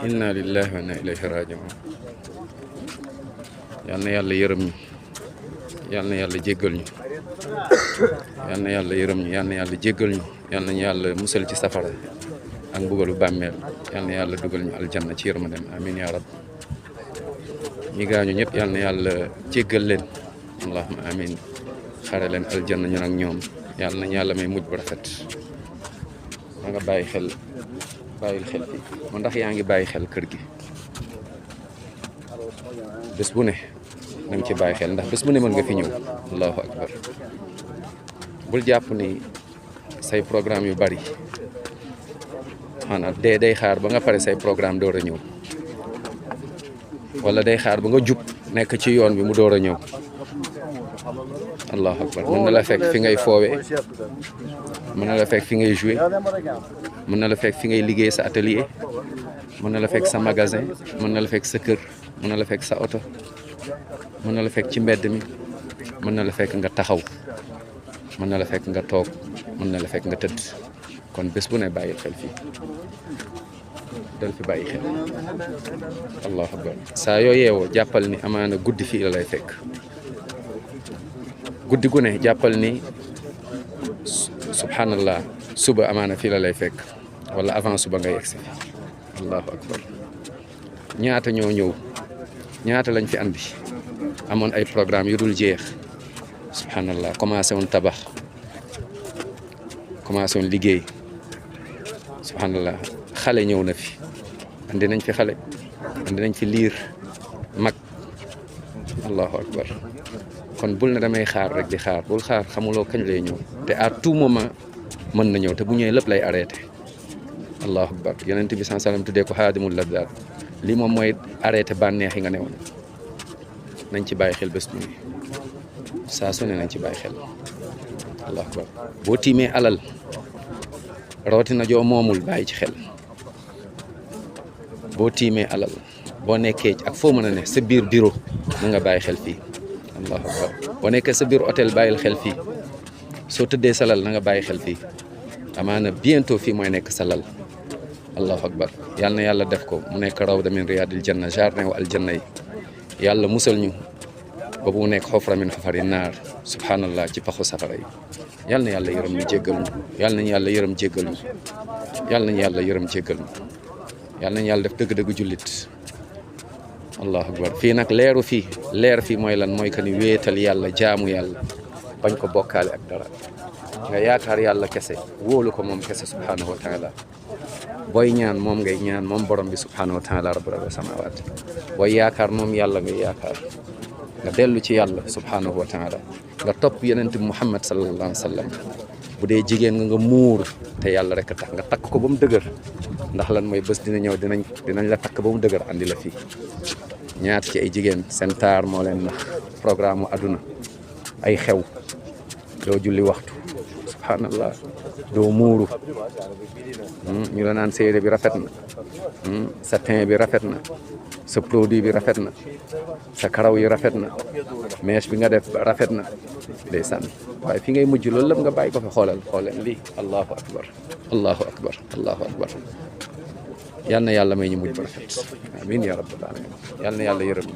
inna lillahi wa inna ilayhi raji'un. yal na yàlla yërëm ñu, yal na yàlla jéggal ñu, yal na yàlla yërëm ñu, yal na yàlla jéggal ñu, yal nañu yàlla musal ci safara ak mbugalu bàmmeel, yal na yàlla dugal ñu aljanna ci yërmandeem amin ya rab. ñi gaañu ñëpp yal na yàlla jéggal leen, allahumma amin, xare leen aljanna ñun ak ñoom, yal nañu yàlla may mujj bu rafet. da nga bàyyi xel, bàyyil xel fii man ndax yaa ngi bàyyi xel kër gi bés bu ne na nga ci bàyyi xel, ndax bés bu ne mën nga fi ñëw. allahu akbar. bul jàpp ni say programme yu bari maanaam day xaar ba nga pare say programme door a ñëw, wala day xaar ba nga jub nekk ci yoon bi mu door a ñëw. allahu akbar. mën na la fekk fi ngay foowee, mën na la fekk fi ngay jouer, mën na la fekk fi ngay liggéey sa atelier, mën na la fekk sa magasin, mën na la fekk sa kër, mën na la fekk sa oto, mën na la fekk ci mbedd mi, mën na la fekk nga taxaw, mën na la fekk nga toog, mën na la fekk nga tëdd. kon bés bu ne bàyyil xel fii, dal fi bàyyi xel. allahu akbar. saa yoo yeewoo jàppal ni amaana guddi fii la lay fekk, guddi gu ne jàppal ni subhanallah suba amaana fii la lay fekk, wala avant suba ngay egsi fi. allahu akbar. ñaata ñoo ñëw, ñaata lañ fi andi, amoon ay programme yu dul jeex, subhanallah, commencé woon tabax, commencé woon liggéey, subhanallah. xale ñëw na fi, andi nañ fi xale, andi nañ fi liir, mag. allahu akbar. kon bul ne damay xaar rek di xaar, bul xaar, xamuloo kañ lay ñëw, te à tout moment mën na ñëw, te bu ñëwee lépp lay arrêté. allahu akbar. yonent bi sallallahu alayhi wasallam tuddee ko xaadimul laddaat. lii moom mooy arrêté bànneex yi nga newoon. nañ ci bàyyi xel bés bu ne, saa su ne nañ ci bàyyi xel. allahu akbar. boo tiimee alal rawatina joo moomul bàyyi ci xel. boo tiimee alal, boo nekkee ak foo mën a ne sa biir bureau na nga bàyyi xel fii. allahu akbar. boo nekkee sa biir hôtel bàyyil xel fii. soo tëddee sa lal na nga bàyyi xel fii. amaana bientôt fii mooy nekk sa lal. allahu akbar. yal na yàlla def ko mu nekk rawda min riyadil janna, jardin wa aljanna yi. yàlla musal ñu ba bu nekk xofra min xofari naar, subhanallah, ci paxu safara yi. yal na yàlla yërëm ñu jéggal ñu, yal nañu yàlla yërëm jéggal ñu, yal nañu yàlla yërëm jéggal ñu, yal nañu yàlla def dëgg-dëgg jullit. allahu akbar. fii nag leeru fii, leer fii mooy lan, mooy que ni wéetal yàlla, jaamu yàlla, bañ ko bokkaale ak dara, nga yaakaar yàlla kese, wóolu ko moom kese subhanahu wa taala. booy ñaan moom ngay ñaan, moom borom bi subhanahu wa taala rabbul samawat. booy yaakaar moom yàlla ngay yaakaar, nga dellu ci yàlla subhanahu wa taala, nga topp yonent bi Muhammad sallallahu alayhi wa sallam. bu dee jigéen nga muur te yàlla rek a tax, nga takk ko ba mu dëgër, ndax lan mooy bés dina ñëw dinañ la takk ba mu dëgër andi la fii. ñaata ci ay jigéen seen taar moo leen nax, programme mu àdduna, ay xew, doo julli waxtu, subhanallah, doo muuru, ñu la naan séeré bi rafet na, sa teint bi rafet na, sa produit bi rafet na, sa karaw yi rafet na, mèche bi nga def rafet na, ndeysaan. waaye fi ngay mujj loolu lépp nga bàyyi ko fi. xoolal lii. allahu akbar, allahu akbar, allahu akbar. yal na yàlla may ñu mujj bu rafet. amin ya rabbal alamin. yal na yàlla yërëm.